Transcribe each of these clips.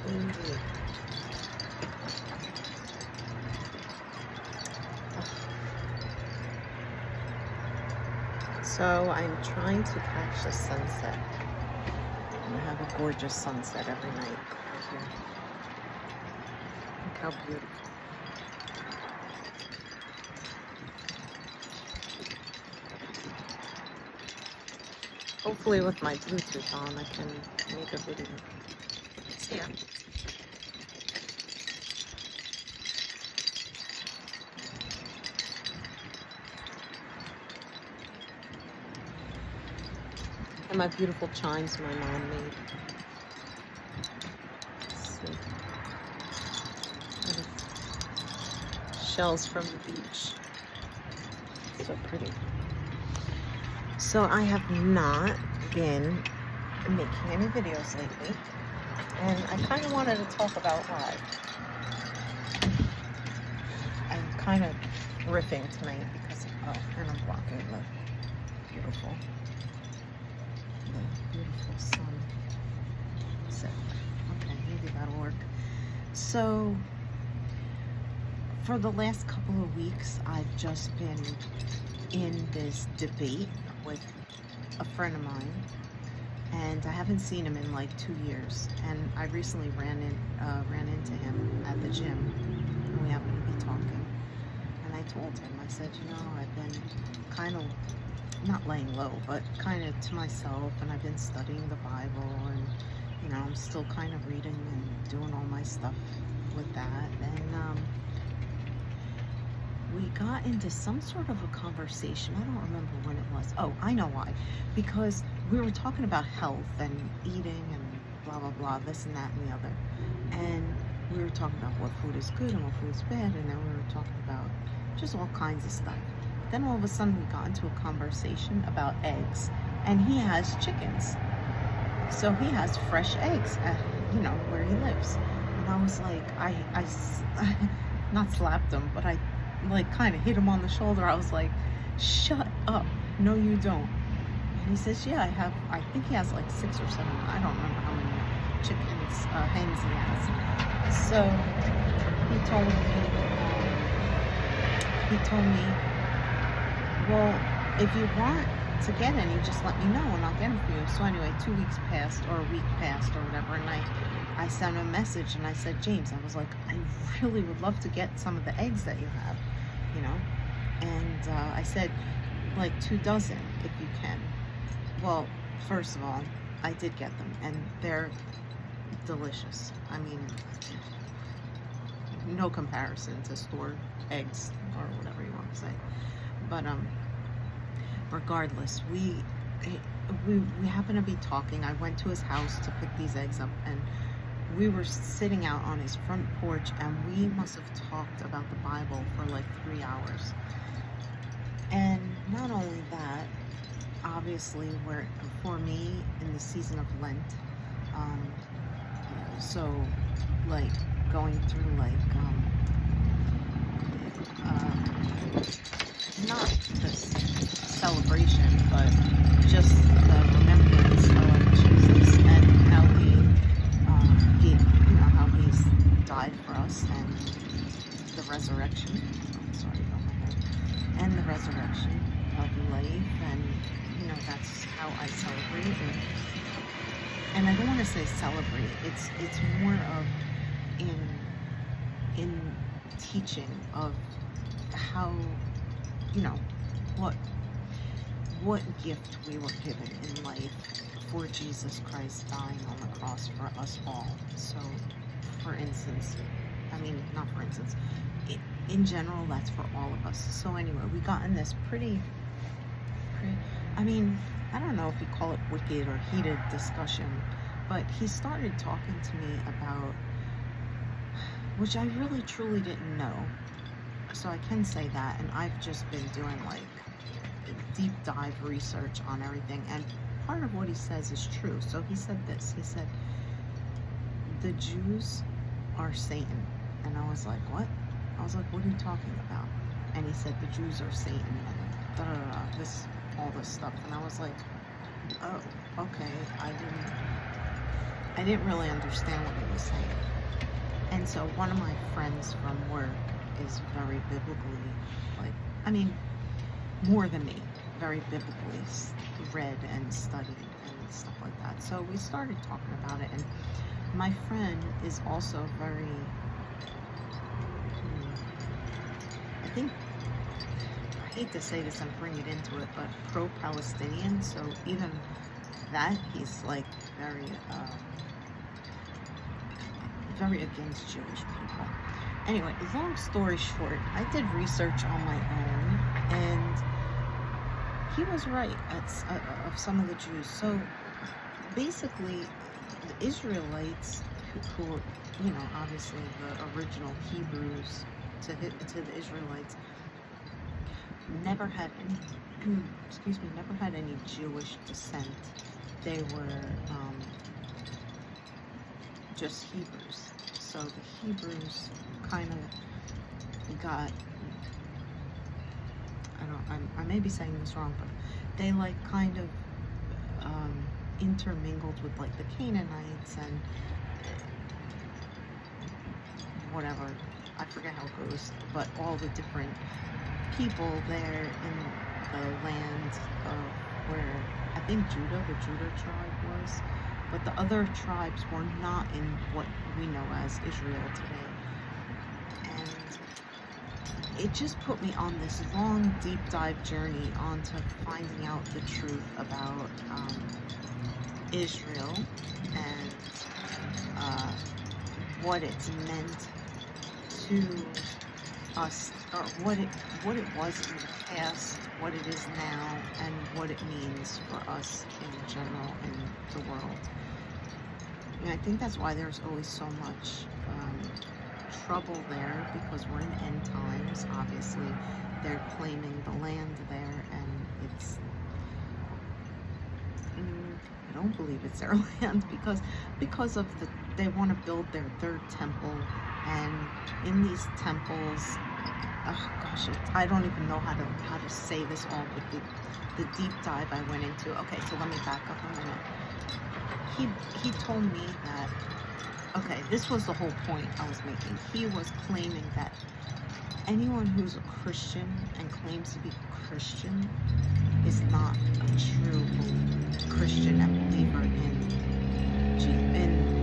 Indeed. So I'm trying to catch the sunset. And I have a gorgeous sunset every night over here. Look how beautiful. Hopefully with my Bluetooth on I can make a video. So yeah. And my beautiful chimes my mom made. Let's see. Little shells from the beach. So pretty. So I have not been making any videos lately. And I kind of wanted to talk about why. I'm kind of riffing tonight because, and I'm blocking the beautiful sunset. Okay, maybe that'll work. So, for the last couple of weeks, I've just been in this debate with a friend of mine, and I haven't seen him in like 2 years. And I recently ran into him at the gym, and we happened to be talking. And I told him, I said, you know, I've been kind of not laying low, but kind of to myself, and I've been studying the Bible, and you know, I'm still kind of reading and doing all my stuff with that. And we got into some sort of a conversation. I don't remember when it was. Oh, I know why. Because we were talking about health and eating and blah, blah, blah, this and that and the other. And we were talking about what food is good and what food is bad. And then we were talking about just all kinds of stuff. Then all of a sudden we got into a conversation about eggs. And he has chickens. So he has fresh eggs at, you know, where he lives. And I was like, I not slapped him, but I like kind of hit him on the shoulder. I was like, shut up. No, you don't. And he says, yeah, I think he has like 6 or 7. I don't remember how many chickens, hens he has. So he told me, well, if you want to get any, just let me know and I'll get them for you. So anyway, 2 weeks passed, or a week passed, or whatever, and I sent him a message and I said, James, I was like, I really would love to get some of the eggs that you have, you know. And I said, like 2 dozen if you can. Well, first of all, I did get them, and they're delicious. I mean, no comparison to store eggs or whatever you want to say. But regardless, we happened to be talking. I went to his house to pick these eggs up, and we were sitting out on his front porch, and we must have talked about the Bible for like 3 hours. And not only that, obviously, for me in the season of Lent, so like going through like not this celebration, but just the remembrance of Jesus and how how he's died for us, and the resurrection. Oh, sorry about my head. And the resurrection of life, and you know, that's how I celebrate it. And I don't want to say celebrate. It's more of in teaching of how, you know, what gift we were given in life for Jesus Christ dying on the cross for us all. So, for instance, not for instance, in general, that's for all of us. So anyway, we got in this pretty, I don't know if you call it wicked or heated discussion, but he started talking to me about, which I really truly didn't know. So I can say that, and I've just been doing like deep dive research on everything, and part of what he says is true. So he said this, he said, the Jews are Satan. And I was like, what? I was like, what are you talking about? And he said, the Jews are Satan, and all this stuff. And I was like, oh, okay, I didn't. I didn't really understand what he was saying. And so one of my friends from work is very biblically, like, I mean, more than me, very biblically read and studied and stuff like that. So we started talking about it, and my friend is also very, I think, I hate to say this and bring it into it, but pro-Palestinian. So even that, he's like very, very against Jewish people. Anyway, long story short, I did research on my own, and he was right of some of the Jews. So basically, the Israelites, who were, you know, obviously the original Hebrews to the Israelites, never had any, excuse me, never had any Jewish descent. They were just Hebrews. So the Hebrews kind of got, I may be saying this wrong, but they like kind of intermingled with like the Canaanites and whatever, I forget how it goes, but all the different people there in the land of where I think the Judah tribe was, but the other tribes were not in what we know as Israel today. And it just put me on this long, deep dive journey onto finding out the truth about Israel and what it's meant to us, or what it was in the past, what it is now, and what it means for us in general in the world. And I think that's why there's always so much trouble there, because we're in end times. Obviously, they're claiming the land there, and it's, I don't believe it's their land, because of they want to build their third temple, and in these temples, oh gosh, I don't even know how to say this all, but the deep dive I went into. Okay, so let me back up a minute. He told me that, okay, this was the whole point I was making. He was claiming that anyone who's a Christian and claims to be Christian is not a true Christian and believer in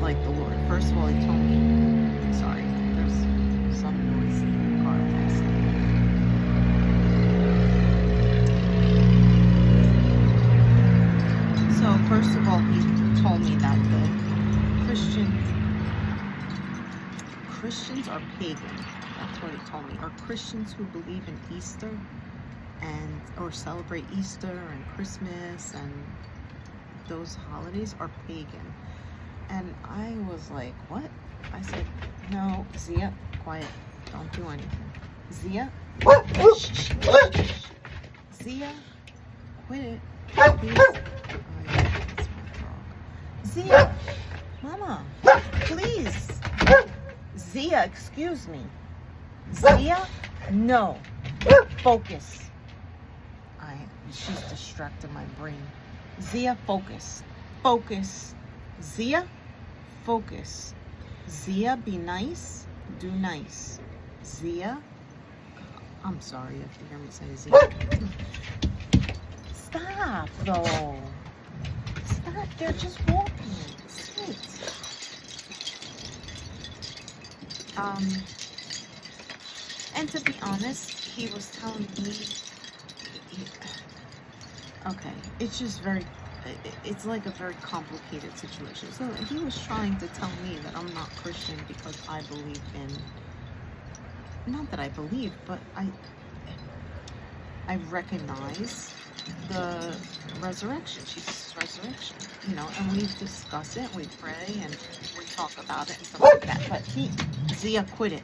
like the Lord. First of all, he told me, sorry, there's some noise in the car passing. So first of all, he told me that the Christians are pagan. That's what he told me. Are Christians who believe in Easter or celebrate Easter and Christmas and those holidays are pagan. And I was like, what? I said, no, Zia, quiet. Don't do anything. Zia, shh. Zia, quit it, please. Oh, yeah, that's my dog. Zia, Mama, please. Zia, excuse me. Zia, no. Focus. She's distracted my brain. Zia, focus. Focus. Zia, focus. Zia, be nice. Do nice. Zia, I'm sorry if you hear me say Zia. Stop, though. Stop. They're just walking. Sit. And to be honest, he was telling me, okay, it's just it's like a very complicated situation. So he was trying to tell me that I'm not Christian because I believe in, not that I believe, but I recognize the resurrection, Jesus' resurrection, you know, and we discuss it, we pray, and we talk about it and stuff like that. But Zia, quit it.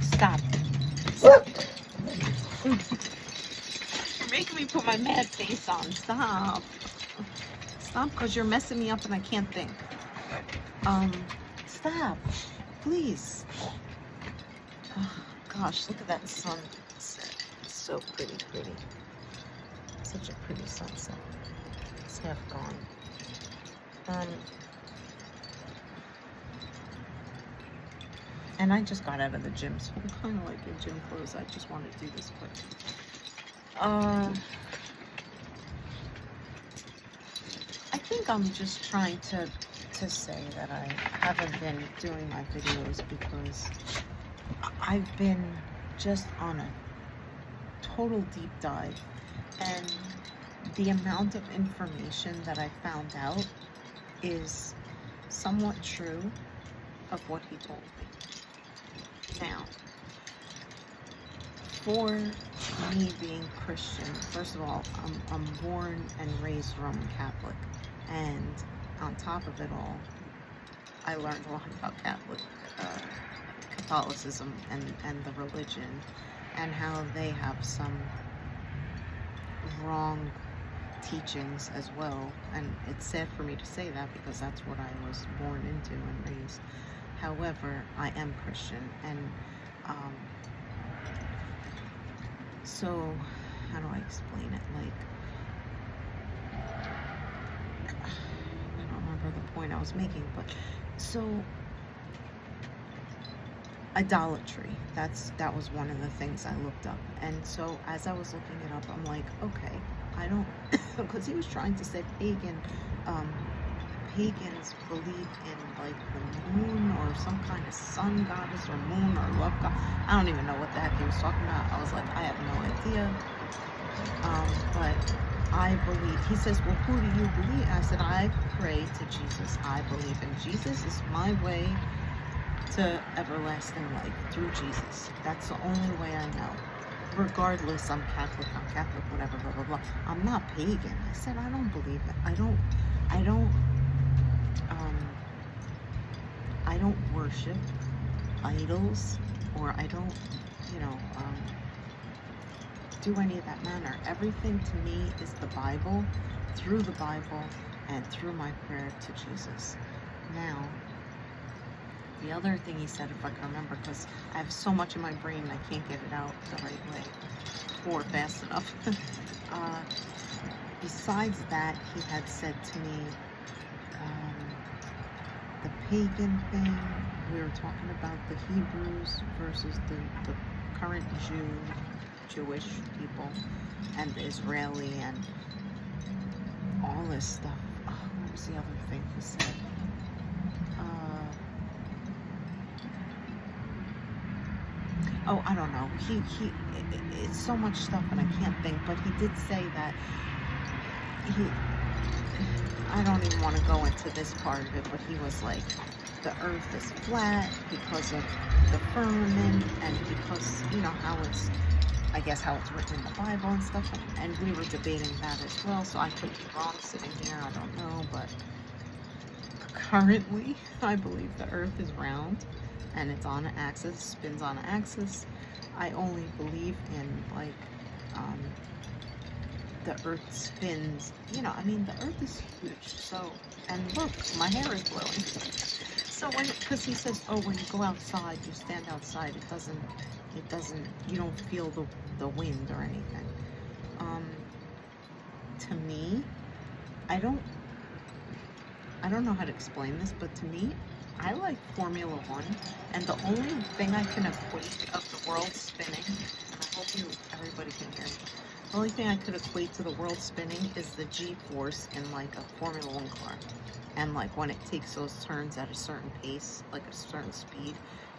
Stop. You're making me put my mad face on. Stop. Stop, because you're messing me up and I can't think. Stop. Please. Oh, gosh, look at that sunset. It's so pretty. Such a pretty sunset. It's half gone. And I just got out of the gym, so I'm kind of like in gym clothes. I just wanted to do this quick. I think I'm just trying to say that I haven't been doing my videos because I've been just on a total deep dive, and the amount of information that I found out is somewhat true of what he told me. Now, for me being Christian, first of all, I'm born and raised Roman Catholic, and on top of it all, I learned a lot about Catholicism and the religion, and how they have some wrong teachings as well. And it's sad for me to say that because that's what I was born into and raised. However, I am Christian, and so how do I explain it? Like, I don't remember the point I was making, but so idolatry, that was one of the things I looked up. And so as I was looking it up, I'm like, okay, I don't because he was trying to say pagans believe in like the moon or some kind of sun goddess or moon or love god. I don't even know what the heck he was talking about. I was like, I have no idea. But I believe. He says, well, who do you believe? I said, I pray to Jesus. I believe in Jesus is my way to everlasting life through Jesus. That's the only way I know. Regardless, I'm Catholic, whatever, blah, blah, blah. I'm not pagan. I said, I don't believe it. I don't worship idols, or I don't, do any of that manner. Everything to me is the Bible, through the Bible, and through my prayer to Jesus. Now, the other thing he said, if I can remember, because I have so much in my brain, I can't get it out the right way or fast enough. Besides that, he had said to me, the pagan thing, we were talking about the Hebrews versus the current Jewish people, and the Israeli, and all this stuff. Oh, what was the other thing he said? Oh, I don't know. It's so much stuff and I can't think, but he did say that I don't even want to go into this part of it, but he was like, the earth is flat because of the firmament, and because, how it's, I guess, how it's written in the Bible and stuff, and we were debating that as well, so I could be wrong sitting here, I don't know, but currently, I believe the earth is round, and it's on an axis, spins on an axis. I only believe in, like, the earth spins, the earth is huge, so, and look, my hair is blowing. So because he says, oh, when you go outside, you stand outside, it doesn't, you don't feel the wind or anything. To me, I don't know how to explain this, but to me, I like Formula One, and the only thing I can equate of the world spinning, and I hope everybody can hear me, the only thing I could equate to the world spinning is the G-force in like a Formula One car. And like when it takes those turns at a certain pace, like a certain speed,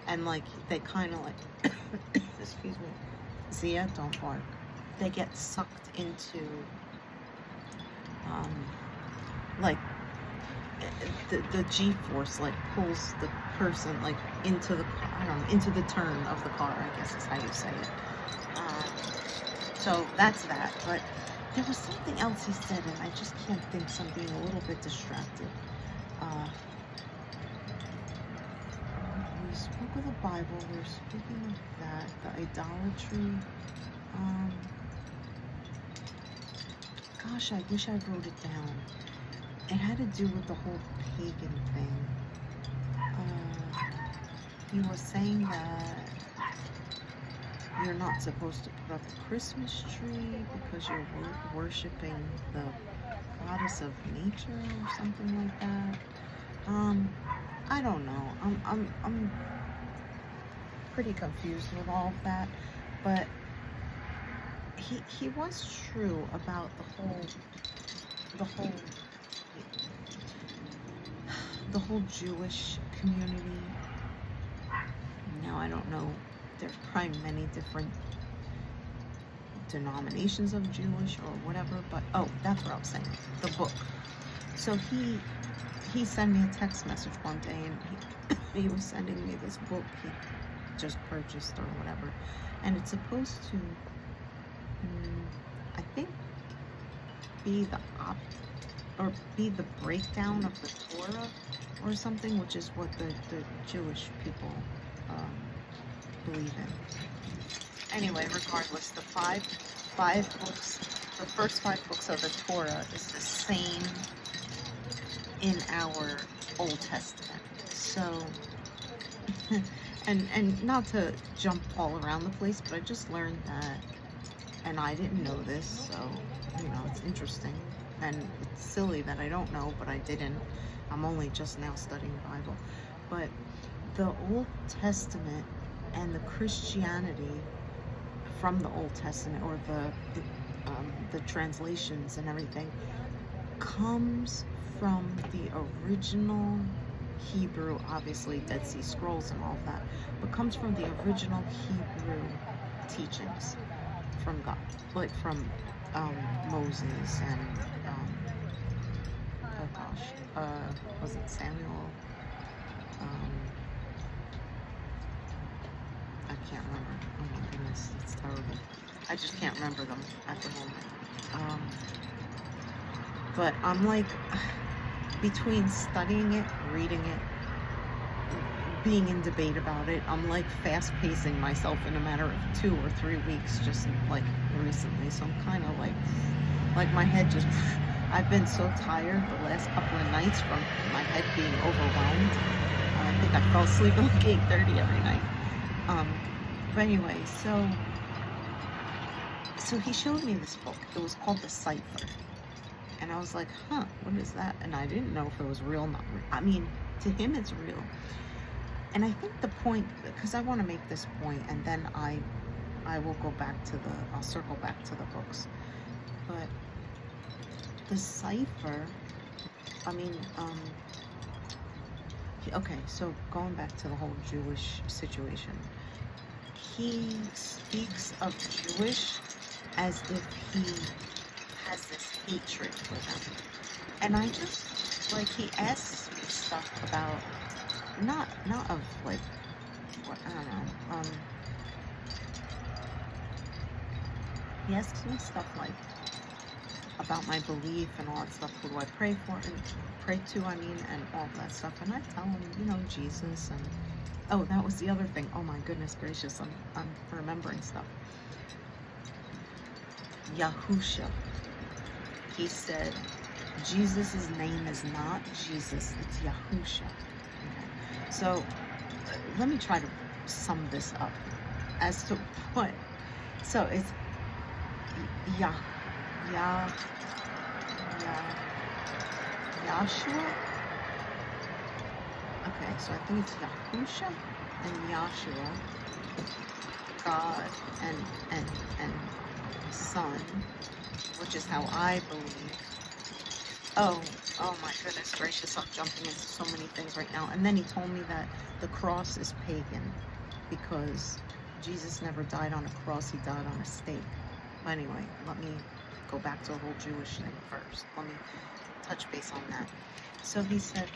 and like they kind of like, excuse me, Zia, don't bark. They get sucked into, like, the G-force like pulls the person like into the car, I don't know, into the turn of the car, I guess is how you say it. So that's that. But there was something else he said, and I just can't think, so I'm being a little bit distracted. We spoke of the Bible, we were speaking of that, the idolatry. Gosh, I wish I wrote it down. It had to do with the whole pagan thing. He was saying that you're not supposed to put up a Christmas tree because you're worshiping the goddess of nature or something like that. I don't know. pretty confused with all of that, but he was true about the whole the whole Jewish community. Now I don't know. There's probably many different denominations of Jewish or whatever, but oh, that's what I was saying. The book. So he sent me a text message one day, and he was sending me this book he just purchased or whatever, and it's supposed to, I think, be the breakdown of the Torah or something, which is what the Jewish people believe in. Anyway, regardless, the five books, the first 5 books of the Torah is the same in our Old Testament. So, and not to jump all around the place, but I just learned that, and I didn't know this, so, it's interesting. And it's silly that I don't know, but I didn't. I'm only just now studying the Bible. But the Old Testament and the Christianity from the Old Testament, or the translations and everything, comes from the original Hebrew, obviously Dead Sea Scrolls and all of that, but comes from the original Hebrew teachings from God, like from Moses and was it Samuel? I can't remember. Oh my goodness, it's terrible. I just can't remember them at the moment. But I'm like, between studying it, reading it, being in debate about it, I'm like fast pacing myself in a matter of 2 or 3 weeks, just like recently. So I'm kind of like my head just, I've been so tired the last couple of nights from my head being overwhelmed. I think I fell asleep at like 8:30 every night. But anyway, so he showed me this book. It was called The Cipher. And I was like, huh, what is that? And I didn't know if it was real or not real. I mean, to him it's real. And I think the point, because I want to make this point, and then I will go back to I'll circle back to the books. But the cipher, I mean, okay, so going back to the whole Jewish situation, he speaks of Jewish as if he has this hatred for them. And I just, like, he asks me stuff about, not of, like, what, I don't know, he asks me stuff like, about my belief and all that stuff, who do I pray for, and pray to, and all that stuff, and I tell him, Jesus, and, oh, that was the other thing, oh my goodness gracious, I'm remembering stuff. Yahusha, he said, Jesus' name is not Jesus, it's Yahusha. Okay. So, let me try to sum this up as to what, so it's Yahshua? Okay, so I think it's Yahusha and Yahshua, God and Son, which is how I believe. Oh my goodness gracious, I'm jumping into so many things right now. And then he told me that the cross is pagan because Jesus never died on a cross, he died on a stake. But anyway, let me go back to the whole Jewish thing first. Let me touch base on that. So he said,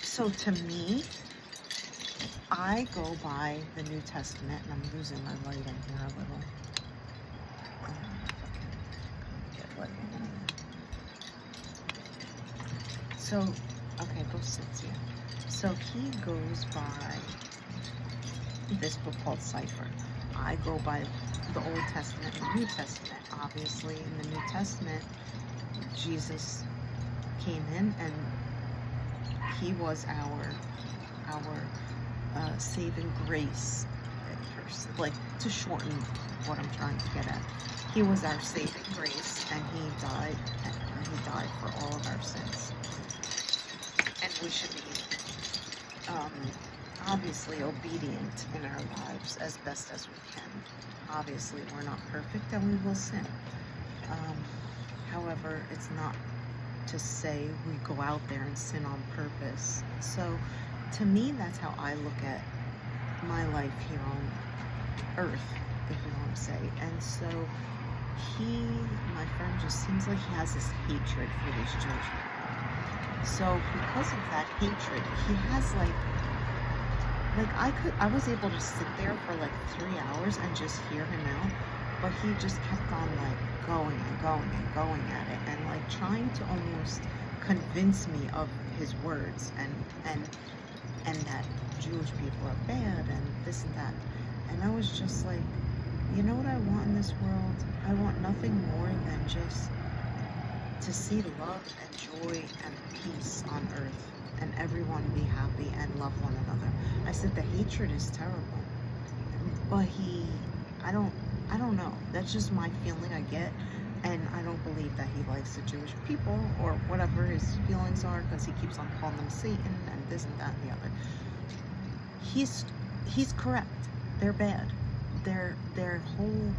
so to me, I go by the New Testament, and I'm losing my lighting here a little. Get lighting in here. So, okay, go sit here. So he goes by this book called Cipher. I go by the Old Testament and the New Testament. Obviously, in the New Testament, Jesus came in and he was our saving grace. Like, to shorten what I'm trying to get at, he was our saving grace, and he died for all of our sins. And we should be obviously obedient in our lives as best as we can. Obviously, we're not perfect and we will sin. Um, However, it's not to say we go out there and sin on purpose. So, to me, that's how I look at my life here on earth, if you want to say. And so, my friend, just seems like he has this hatred for these Jewish people. So, because of that hatred, he has I was able to sit there for like 3 hours and just hear him out, but he just kept on like going and going and going at it and like trying to almost convince me of his words and that Jewish people are bad and this and that. And I was just like, you know what I want in this world? I want nothing more than just to see love and joy and peace on earth and everyone be happy and love one another. I said the hatred is terrible, but I don't know. That's just my feeling I get, and I don't believe that he likes the Jewish people or whatever his feelings are, because he keeps on calling them Satan and this and that and the other. He's correct. They're bad. Their whole,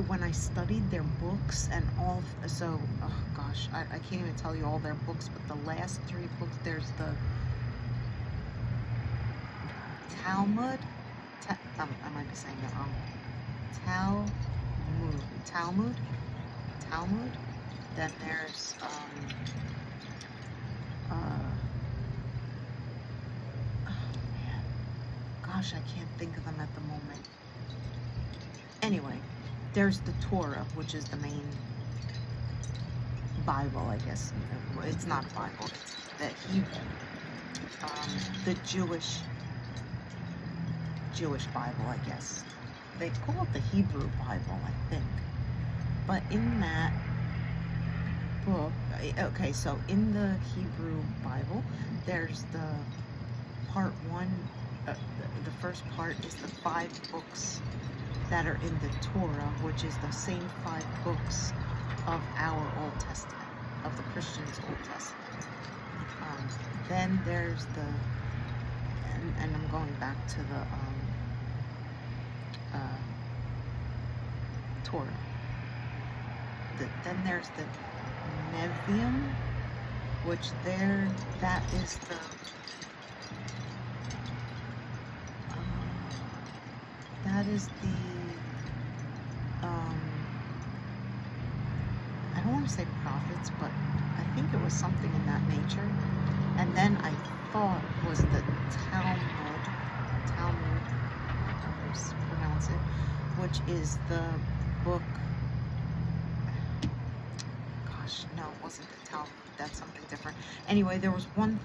when I studied their books and all, so oh gosh, I can't even tell you all their books, but the last 3 books, there's the Talmud. I might be saying that wrong. Talmud. Then there's oh man, gosh, I can't think of them at the moment. Anyway, there's the Torah, which is the main Bible, I guess. It's not a Bible, it's the Hebrew, the Jewish Bible, I guess. They call it the Hebrew Bible, I think. But in that book, okay, so in the Hebrew Bible, there's the part 1, the first part is the 5 books that are in the Torah, which is the same 5 books of our Old Testament, of the Christians' Old Testament. Then there's and I'm going back to the Torah. Then there's the Nevi'im, which that is the I don't want to say prophets, but I think it was something in that nature. And then I thought was the Talmud, how to pronounce it, which is the book. Gosh, no, it wasn't the Talmud. That's something different. Anyway, there was one,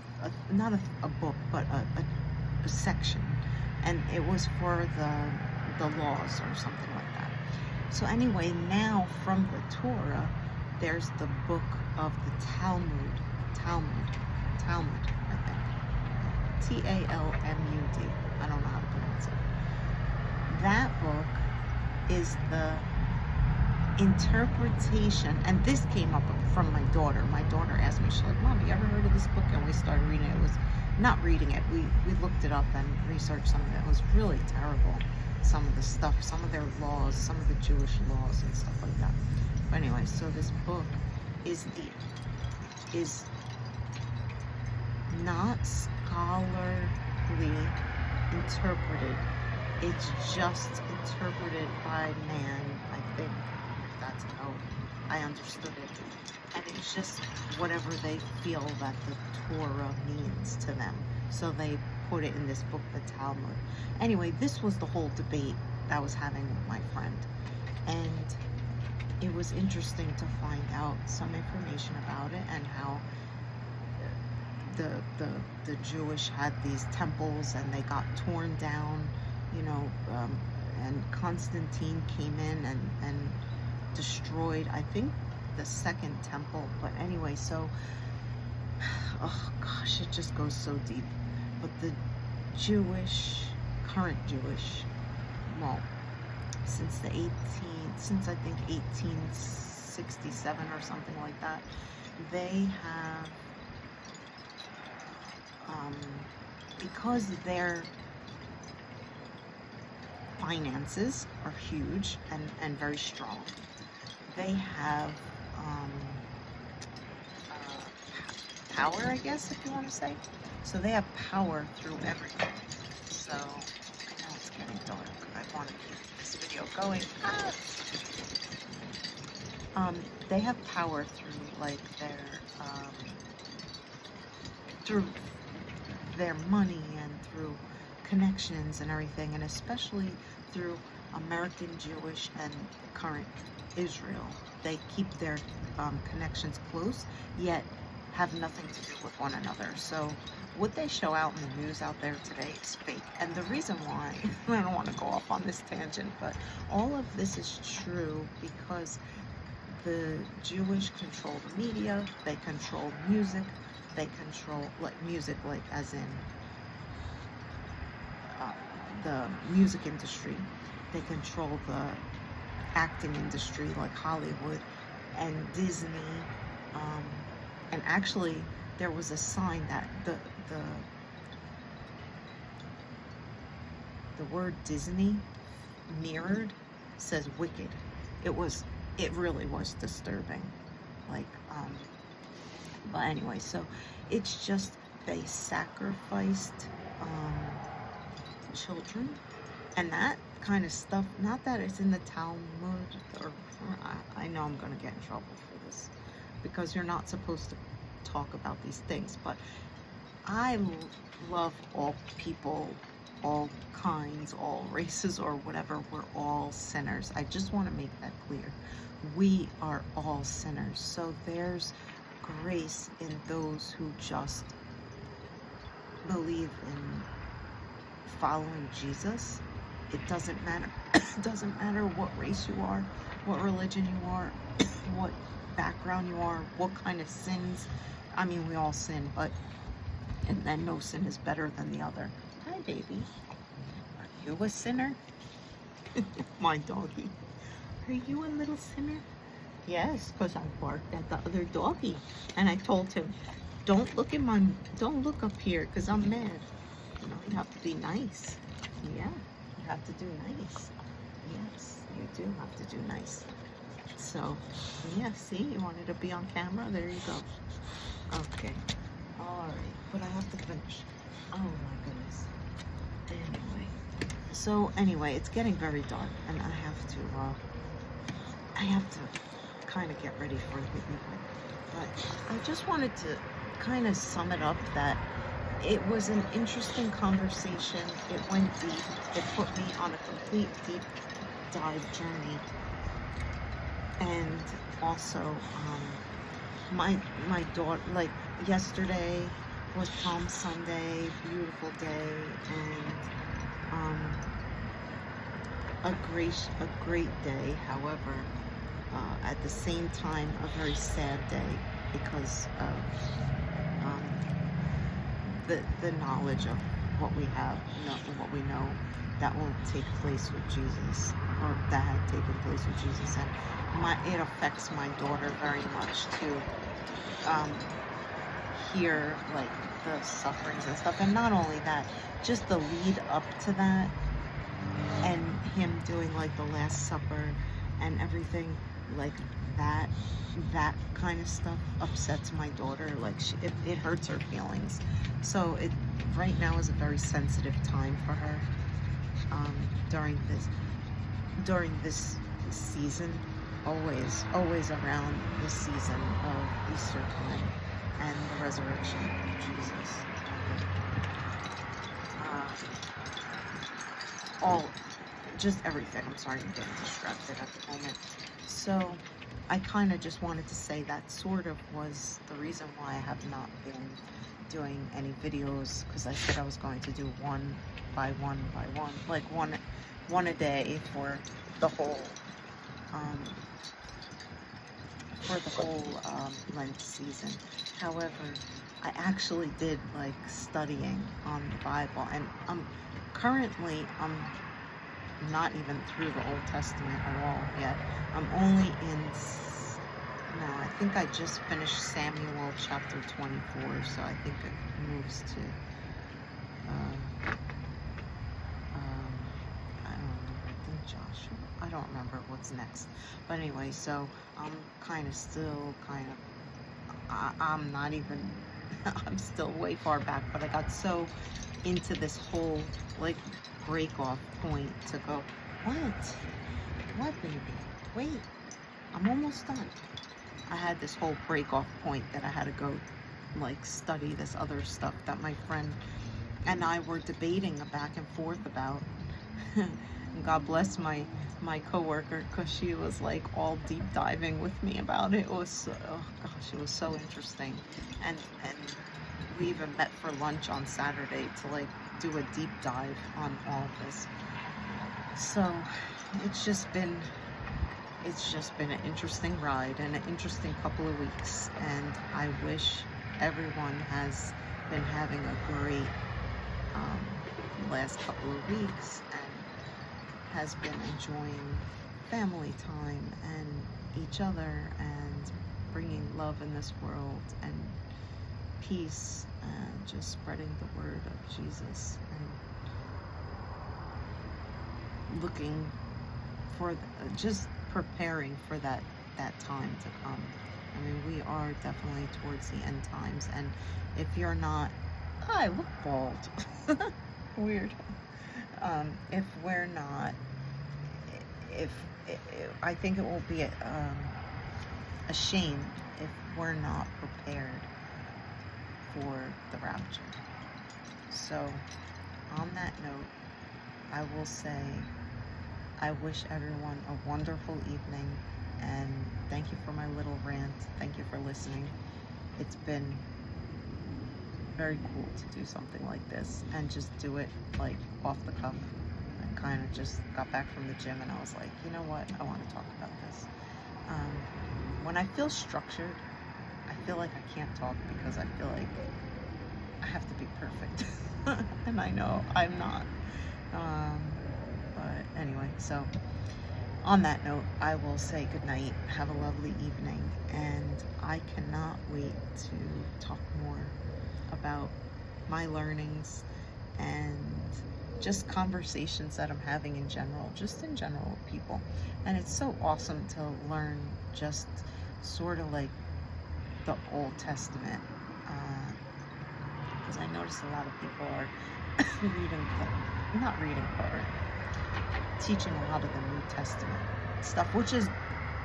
not a book, but a section, and it was for the laws or something like that. So anyway, now from the Torah, there's the book of the Talmud, I think. Talmud. I don't know how to pronounce it. That book is the interpretation, and this came up from my daughter. My daughter asked me, she's like, Mom, you ever heard of this book? And we started reading it. It was not reading it. We looked it up and researched some of it. It was really terrible. Some of the stuff, some of their laws, some of the Jewish laws and stuff like that. But anyway, so this book is not scholarly interpreted. It's just interpreted by man, I think, if that's how I understood it. And it's just whatever they feel that the Torah means to them. So they put it in this book, the Talmud. Anyway, this was the whole debate that I was having with my friend. And it was interesting to find out some information about it and how the Jewish had these temples and they got torn down, and Constantine came in and destroyed, I think, the second temple. But anyway, so, oh gosh, it just goes so deep. But the current Jewish, well, since I think 1867 or something like that, they have because their finances are huge and very strong, they have power, I guess, if you want to say. So they have power through everything. So I know it's getting dark. I want to keep this video going. They have power through like through their money and through connections and everything, and especially through American Jewish and current Israel. They keep their connections close, yet have nothing to do with one another. So what they show out in the news out there today is fake. And the reason why, I don't want to go off on this tangent, but all of this is true because the Jewish control the media, they control music, they control music, like as in the music industry, they control the acting industry like Hollywood and Disney, and actually there was a sign that the word Disney mirrored says wicked. It really was disturbing, like but anyway, so it's just they sacrificed children and that kind of stuff. Not that it's in the Talmud, or I know I'm gonna get in trouble for this because you're not supposed to talk about these things, but I love all people, all kinds, all races, or whatever. We're all sinners. I just want to make that clear. We are all sinners. So there's grace in those who just believe in following Jesus. It doesn't matter. It doesn't matter what race you are, what religion you are, what background you are, what kind of sins. I mean, we all sin, and then no sin is better than the other. Hi, baby. Are you a sinner? My doggy. Are you a little sinner? Yes, because I barked at the other doggy, and I told him, don't look up here, because I'm mad. You know, you have to be nice. Yeah, you have to do nice. Yes, you do have to do nice. So, yeah, see, you wanted to be on camera? There you go. Okay. Alright, but I have to finish. Oh my goodness. Anyway, it's getting very dark, and I have to kind of get ready for the evening. But I just wanted to kind of sum it up that it was an interesting conversation. It went deep. It put me on a complete deep dive journey. And also, my daughter, like yesterday was Palm Sunday, beautiful day, and a great day. However, at the same time, a very sad day because of the knowledge of what we have, what we know that will take place with Jesus, or that had taken place with Jesus, and it affects my daughter very much to hear like the sufferings and stuff, and not only that, just the lead up to that, and him doing like the Last Supper and everything like that kind of stuff upsets my daughter. Like it hurts her feelings. So it right now is a very sensitive time for her during this season, always around the season of Easter time and the resurrection of Jesus. Just everything. I'm sorry, I'm getting distracted at the moment. So I kind of just wanted to say that sort of was the reason why I have not been doing any videos, because I said I was going to do one by one, like one a day for the whole Lent season. However, I actually did like studying on the Bible, and currently I'm not even through the Old Testament at all yet. I'm only I think I just finished Samuel chapter 24, so I think it moves to uh, um, I don't remember. I think Joshua. I don't remember what's next. But anyway, so I'm kind of still kind of. I'm not even. I'm still way far back, but I got so into this whole like break off point to go. What, baby? Wait, I'm almost done. I had this whole break off point that I had to go like study this other stuff that my friend and I were debating back and forth about. And God bless my coworker, because she was like all deep diving with me about it. It was so, oh gosh, it was so interesting. And we even met for lunch on Saturday to like do a deep dive on all of this. So it's just been an interesting ride and an interesting couple of weeks, and I wish everyone has been having a great last couple of weeks and has been enjoying family time and each other and bringing love in this world and peace and just spreading the word of Jesus and looking for just preparing for that time to come. I mean, we are definitely towards the end times, and if you're not, I look bald. Weird. If we're not, if I think it will be a shame if we're not prepared for the rapture. So, on that note, I will say I wish everyone a wonderful evening, and thank you for my little rant. Thank you for listening. It's been very cool to do something like this and just do it like off the cuff. I kind of just got back from the gym and I was like, you know what, I want to talk about this. When I feel structured, I feel like I can't talk because I feel like I have to be perfect. And I know I'm not. But anyway, so on that note, I will say goodnight. Have a lovely evening. And I cannot wait to talk more about my learnings and just conversations that I'm having in general, just in general with people. And it's so awesome to learn just sort of like the Old Testament. Because I notice a lot of people are teaching a lot of the New Testament stuff, which is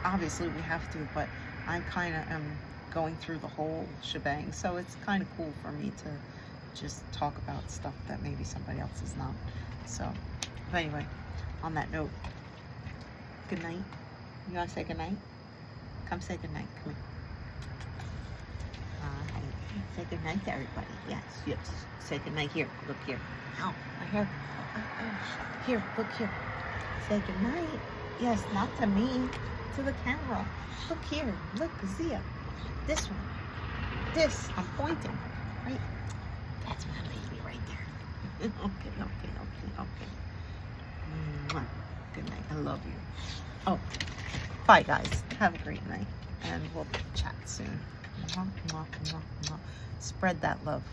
obviously we have to, but I kind of am going through the whole shebang, so it's kind of cool for me to just talk about stuff that maybe somebody else is not. So, but anyway, on that note, good night. You want to say good night? Come say good night. Come here. Say good night to everybody. Yes. Say good night here. Look here. Ow, my hair. Here, look here. Say good night. Yes, not to me, to the camera. Look here. Look, Zia. This one. This. I'm pointing. Right? That's my baby right there. Okay. Mwah. Good night. I love you. Oh, bye, guys. Have a great night, and we'll chat soon. Mwah, mwah, mwah, mwah. Spread that love.